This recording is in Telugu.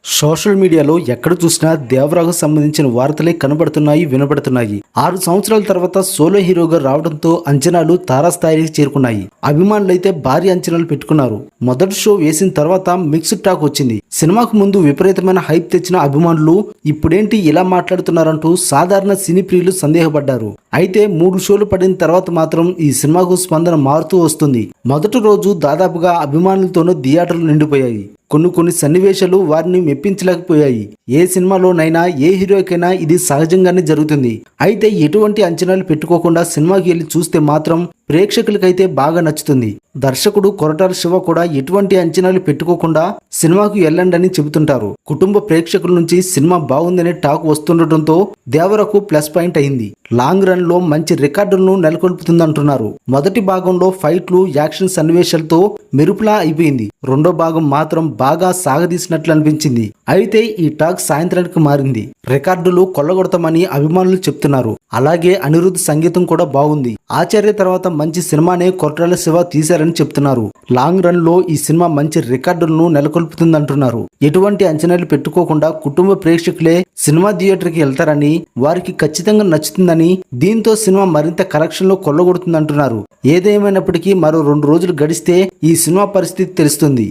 సోషల్ మీడియాలో ఎక్కడ చూసినా దేవరాకు సంబంధించిన వార్తలే కనబడుతున్నాయి, వినబడుతున్నాయి. 6 సంవత్సరాల తర్వాత సోలో హీరోగా రావడంతో అంచనాలు తారాస్థాయికి చేరుకున్నాయి. అభిమానులైతే భారీ అంచనాలు పెట్టుకున్నారు. మొదటి షో వేసిన తర్వాత మిక్స్డ్ టాక్ వచ్చింది. సినిమాకు ముందు విపరీతమైన హైప్ తెచ్చిన అభిమానులు ఇప్పుడేంటి ఇలా మాట్లాడుతున్నారంటూ సాధారణ సినీ ప్రియులు సందేహపడ్డారు. అయితే 3 షోలు పడిన తర్వాత మాత్రం ఈ సినిమాకు స్పందన మారుతూ వస్తుంది. మొదటి రోజు దాదాపుగా అభిమానులతోనూ థియేటర్లు నిండిపోయాయి. కొన్ని సన్నివేశాలు వారిని మెప్పించలేకపోయాయి. ఏ సినిమాలోనైనా ఏ హీరోకైనా ఇది సహజంగానే జరుగుతుంది. అయితే ఎటువంటి అంచనాలు పెట్టుకోకుండా సినిమాకి వెళ్ళి చూస్తే మాత్రం ప్రేక్షకులకైతే బాగా నచ్చుతుంది. దర్శకుడు కొరటాల శివ కూడా ఎటువంటి అంచనాలు పెట్టుకోకుండా సినిమాకు వెళ్ళండి అని చెబుతుంటారు. కుటుంబ ప్రేక్షకుల నుంచి సినిమా బాగుందనే టాక్ వస్తుండటంతో దేవరకు ప్లస్ పాయింట్ అయింది. లాంగ్ రన్ లో మంచి రికార్డులను నెలకొల్పుతుందంటున్నారు. మొదటి భాగంలో ఫైట్లు, యాక్షన్ సన్నివేశాలతో మెరుపులా అయిపోయింది. రెండో భాగం మాత్రం బాగా సాగదీసినట్లు అనిపించింది. అయితే ఈ టాక్ సాయంత్రానికి మారింది. రికార్డులు కొల్లగొడతామని అభిమానులు చెప్తున్నారు. అలాగే అనిరుద్ధ్ సంగీతం కూడా బాగుంది. ఆచార్య తర్వాత మంచి సినిమానే కొరటాల శివ తీశారని చెప్తున్నారు. లాంగ్ రన్ లో ఈ సినిమా మంచి రికార్డులను నెలకొల్పుతుందంటున్నారు. ఎటువంటి అంచనాలు పెట్టుకోకుండా కుటుంబ ప్రేక్షకులే సినిమా థియేటర్కి వెళ్తారని, వారికి ఖచ్చితంగా నచ్చుతుందని, దీంతో సినిమా మరింత కలెక్షన్లో కొల్లగొడుతుందంటున్నారు. ఏదేమైనప్పటికీ మరో 2 రోజులు గడిస్తే ఈ సినిమా పరిస్థితి తెలుస్తుంది.